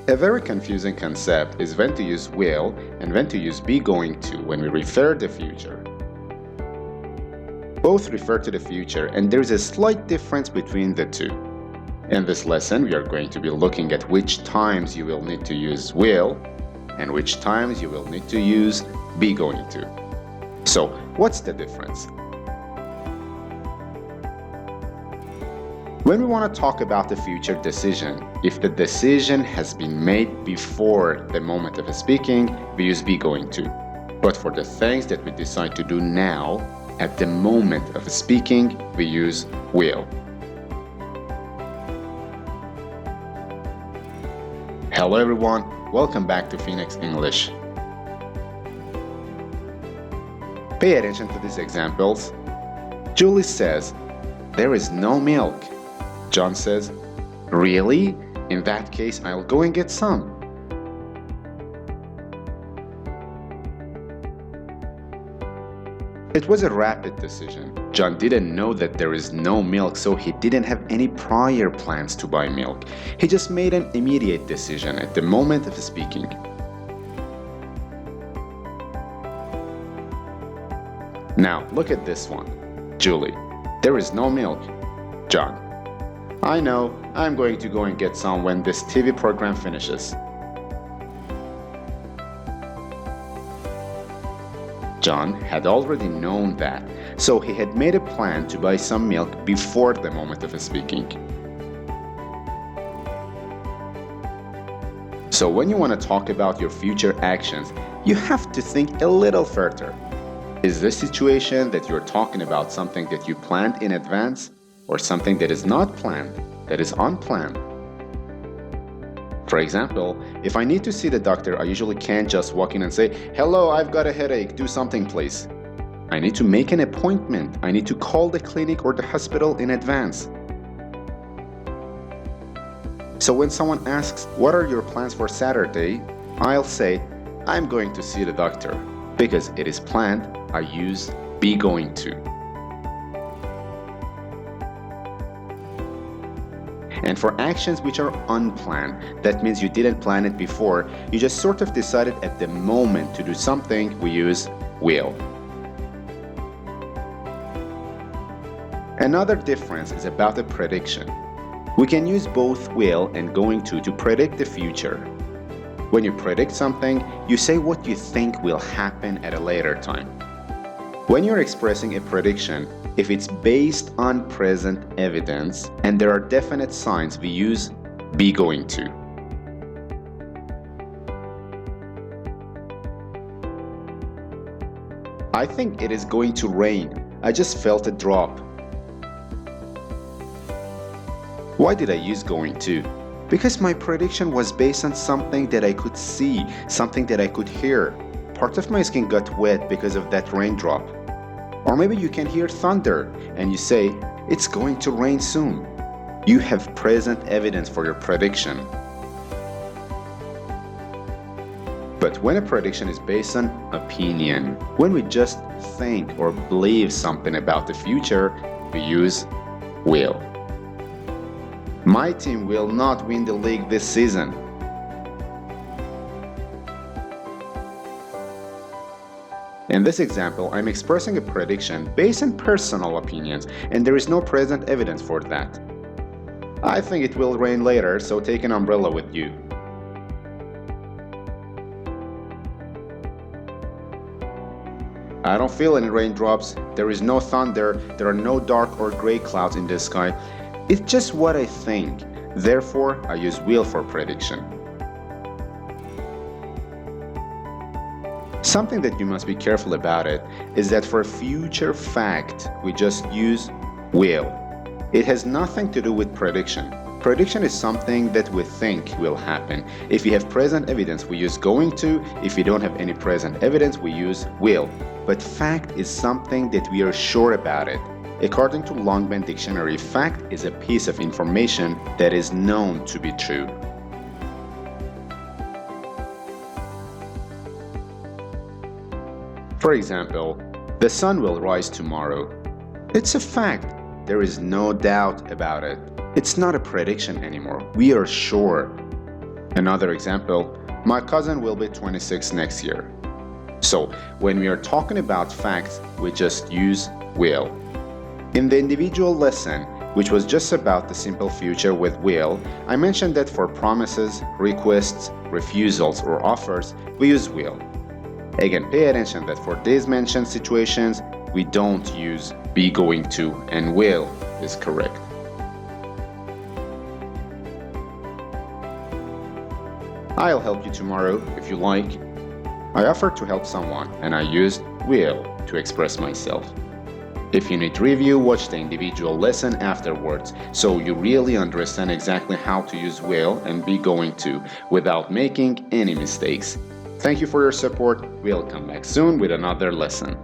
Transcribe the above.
A very confusing concept is when to use will and when to use be going to when we refer to the future. Both refer to the future, and there is a slight difference between the two. In this lesson, we are going to be looking at which times you will need to use will and which times you will need to use be going to. So, what's the difference? When we want to talk about the future decision, if the decision has been made before the moment of speaking, we use be going to. But for the things that we decide to do now, at the moment of speaking, we use will. Hello everyone, welcome back to Phoenix English. Pay attention to these examples. Julie says, "There is no milk." John says, "Really? In that case, I'll go and get some." It was a rapid decision. John didn't know that there is no milk, so he didn't have any prior plans to buy milk. He just made an immediate decision at the moment of speaking. Now, look at this one. Julie, "There is no milk." John, "I know, I'm going to go and get some when this TV program finishes." John had already known that, so he had made a plan to buy some milk before the moment of speaking. So when you want to talk about your future actions, you have to think a little further. Is this situation that you're talking about something that you planned in advance, or something that is not planned, that is unplanned? For example, if I need to see the doctor, I usually can't just walk in and say, "Hello, I've got a headache, do something please." I need to make an appointment. I need to call the clinic or the hospital in advance. So when someone asks, "What are your plans for Saturday?" I'll say, "I'm going to see the doctor." Because it is planned, I use be going to. And for actions which are unplanned, that means you didn't plan it before, you just sort of decided at the moment to do something, we use will. Another difference is about the prediction. We can use both will and going to predict the future. When you predict something, you say what you think will happen at a later time. When you're expressing a prediction, if it's based on present evidence and there are definite signs, we use be going to. I think it is going to rain. I just felt a drop. Why did I use going to? Because my prediction was based on something that I could see, something that I could hear. Part of my skin got wet because of that raindrop. Or maybe you can hear thunder and you say, "It's going to rain soon." You have present evidence for your prediction. But when a prediction is based on opinion, when we just think or believe something about the future, we use will. My team will not win the league this season. In this example, I'm expressing a prediction based on personal opinions, and there is no present evidence for that. I think it will rain later, so take an umbrella with you. I don't feel any raindrops, there is no thunder, there are no dark or gray clouds in the sky. It's just what I think. Therefore, I use will for prediction. Something that you must be careful about it is that for a future fact, we just use will. It has nothing to do with prediction. Prediction is something that we think will happen. If we have present evidence, we use going to. If we don't have any present evidence, we use will. But fact is something that we are sure about it. According to Longman Dictionary, fact is a piece of information that is known to be true. For example, the sun will rise tomorrow. It's a fact. There is no doubt about it. It's not a prediction anymore. We are sure. Another example, my cousin will be 26 next year. So, when we are talking about facts, we just use will. In the individual lesson, which was just about the simple future with will, I mentioned that for promises, requests, refusals, or offers, we use will. Again, pay attention that for these mentioned situations, we don't use be going to, and will is correct. I'll help you tomorrow if you like. I offered to help someone and I used will to express myself. If you need review, watch the individual lesson afterwards so you really understand exactly how to use will and be going to without making any mistakes. Thank you for your support. We'll come back soon with another lesson.